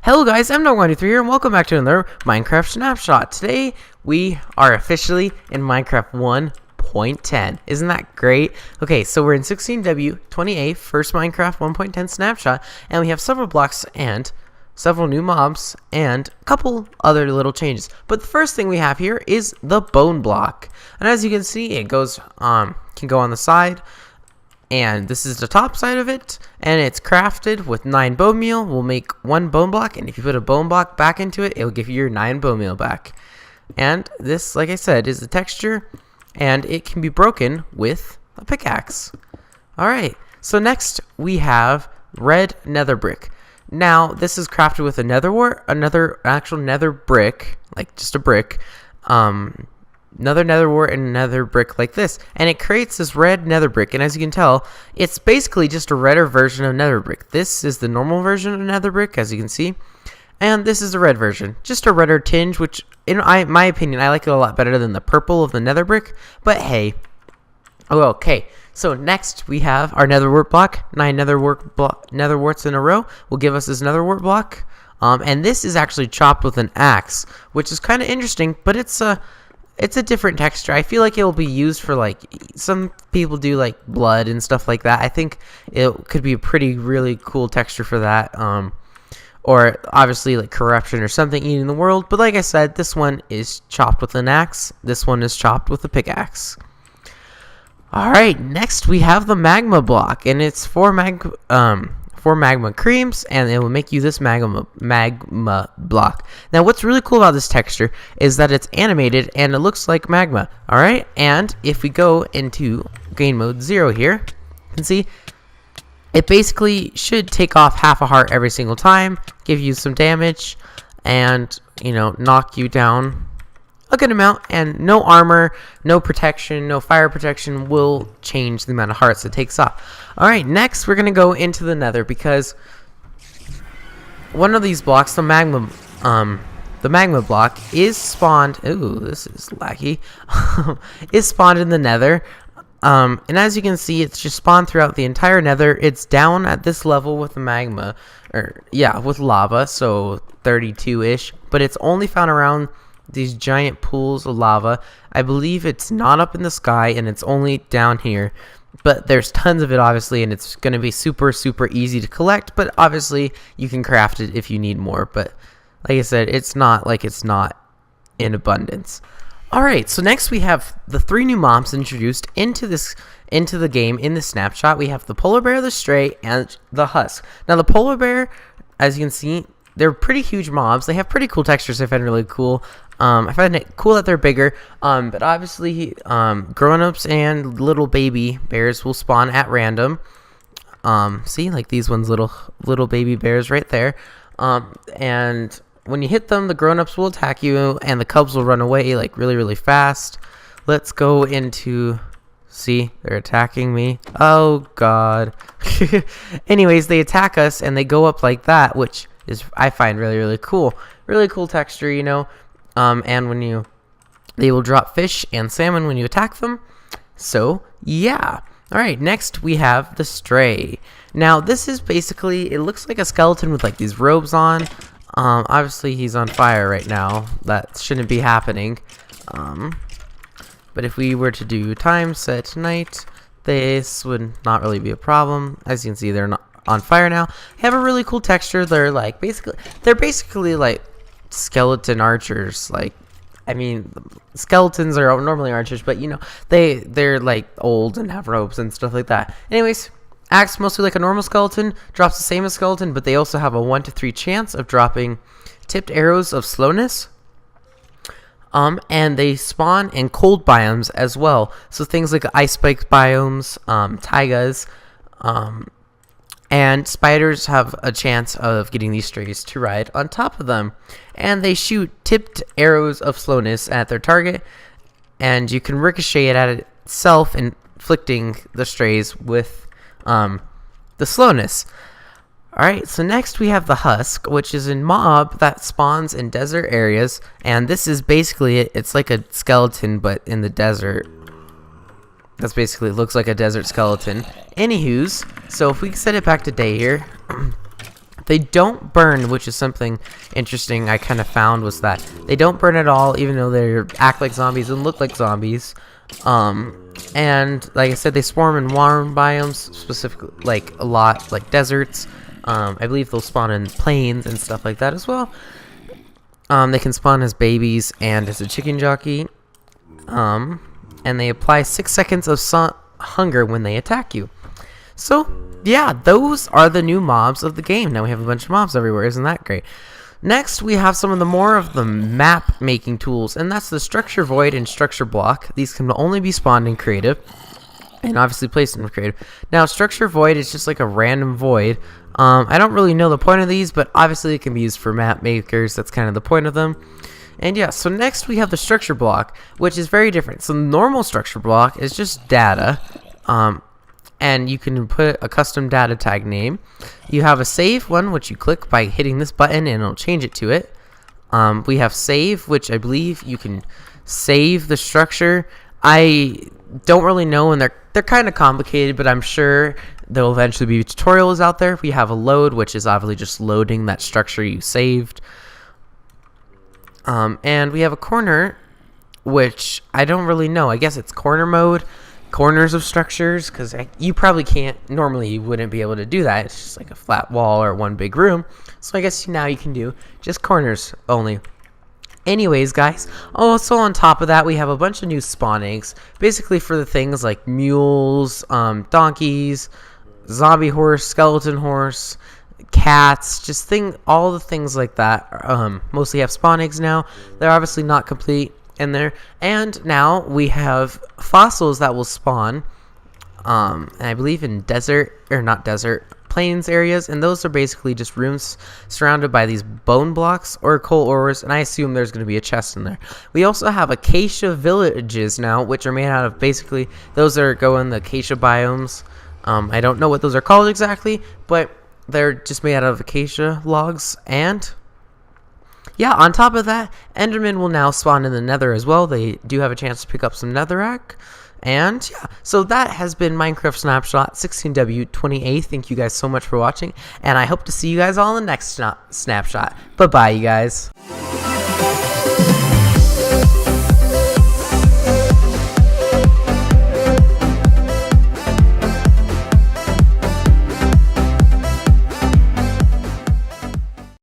Hello guys, I'm No93 here and welcome back to another Minecraft Snapshot. Today we are officially in Minecraft 1.10. Isn't that great? Okay, so we're in 16W28, first Minecraft 1.10 Snapshot, and we have several blocks and several new mobs and a couple other little changes. But the first thing we have here is the bone block. And as you can see, it goes can go on the side. And this is the top side of it, and it's crafted with 9 bone meal. We'll make 1 bone block, and if you put a bone block back into it, it'll give you your 9 bone meal back. And this, like I said, is the texture, and it can be broken with a pickaxe. Alright, so next we have red nether brick. Now, this is crafted with a nether wart, another actual nether brick, like just a brick, another nether wart and another brick like this, and it creates this red nether brick. And as you can tell, it's basically just a redder version of nether brick. This is the normal version of nether brick, as you can see, and this is the red version, just a redder tinge, which in my opinion I like it a lot better than the purple of the nether brick, but hey. Okay, so next we have our nether wart block. 9 nether warts in a row will give us this nether wart block, and this is actually chopped with an axe, which is kind of interesting, but it's a different texture. I feel like it will be used for, like, some people do like blood and stuff like that. I think it could be a really cool texture for that. Or obviously like corruption or something eating the world. But like I said, this one is chopped with an axe. This one is chopped with a pickaxe. Alright, next we have the magma block, and it's for magma creams, and it will make you this magma block. Now what's really cool about this texture is that it's animated and it looks like magma. Alright, and if we go into game mode 0 here, you can see it basically should take off half a heart every single time, give you some damage, and knock you down a good amount, and no armor, no protection, no fire protection will change the amount of hearts it takes off. Alright, next we're going to go into the nether, because one of these blocks, the magma block, is spawned, ooh, this is laggy, is spawned in the nether, and as you can see, it's just spawned throughout the entire nether. It's down at this level with the magma, with lava, so 32-ish, but it's only found around these giant pools of lava. I believe it's not up in the sky, and it's only down here, but there's tons of it obviously, and it's going to be super easy to collect, but obviously you can craft it if you need more. But like I said, it's not like it's not in abundance. Alright, so next we have the 3 new mobs introduced into the game in the snapshot. We have the polar bear, the stray, and the husk. Now the polar bear, as you can see, they're pretty huge mobs. They have pretty cool textures. I find really cool. I find it cool that they're bigger. But obviously, grown-ups and little baby bears will spawn at random. See, like these ones, little baby bears right there. And when you hit them, the grown-ups will attack you, and the cubs will run away like really fast. Let's go into. See, they're attacking me. Oh God. Anyways, they attack us, and they go up like that, which is, I find, really cool. Really cool texture, and they will drop fish and salmon when you attack them. So yeah. Alright, next we have the stray. Now this is basically, it looks like a skeleton with like these robes on. Obviously he's on fire right now. That shouldn't be happening. But if we were to do time set night, this would not really be a problem. As you can see, they're not on fire now. They have a really cool texture. They're basically like skeleton archers. Like, I mean, skeletons are normally archers, but they're like old and have ropes and stuff like that. Anyways, acts mostly like a normal skeleton, drops the same as skeleton, but they also have a 1 to 3 chance of dropping tipped arrows of slowness. And they spawn in cold biomes as well. So things like ice spike biomes, taigas, and spiders have a chance of getting these strays to ride on top of them. And they shoot tipped arrows of slowness at their target, and you can ricochet it at itself, inflicting the strays with the slowness. Alright, so next we have the husk, which is a mob that spawns in desert areas, and this is basically it. It's like a skeleton, but in the desert. That's basically, it looks like a desert skeleton. Anywho's, so if we set it back to day here, They don't burn, which is something interesting I kind of found, was that they don't burn at all, even though they act like zombies and look like zombies. And like I said, they swarm in warm biomes, specifically like a lot, like deserts. I believe they'll spawn in plains and stuff like that as well. They can spawn as babies and as a chicken jockey. And they apply 6 seconds of hunger when they attack you. So yeah, those are the new mobs of the game. Now we have a bunch of mobs everywhere. Isn't that great? Next, we have some of the more of the map making tools, and that's the structure void and structure block. These can only be spawned in creative, and obviously placed in creative. Now, structure void is just like a random void. I don't really know the point of these, but obviously it can be used for map makers. That's kind of the point of them. And yeah, so next we have the structure block, which is very different. So the normal structure block is just data. And you can put a custom data tag name. You have a save one, which you click by hitting this button and it'll change it to it. We have save, which I believe you can save the structure. I don't really know, and they're kind of complicated, but I'm sure there will eventually be tutorials out there. We have a load, which is obviously just loading that structure you saved. And we have a corner, which I don't really know. I guess it's corner mode. Corners of structures, because you probably can't, normally you wouldn't be able to do that. It's just like a flat wall or one big room. So I guess now you can do just corners only. Anyways, guys, also on top of that, we have a bunch of new spawnings, basically for the things like mules, donkeys, zombie horse, skeleton horse, cats, just all the things like that. Mostly have spawn eggs now. They're obviously not complete in there, and now we have fossils that will spawn and I believe in plains areas, and those are basically just rooms surrounded by these bone blocks or coal ores, and I assume there's going to be a chest in there. We also have acacia villages now, which are made out of, basically those go in the acacia biomes. I don't know what those are called exactly, but they're just made out of acacia logs. And yeah, on top of that, Enderman will now spawn in the nether as well. They do have a chance to pick up some netherrack. And yeah, so that has been Minecraft Snapshot 16W28. Thank you guys so much for watching, and I hope to see you guys all in the next snapshot. Bye-bye, you guys.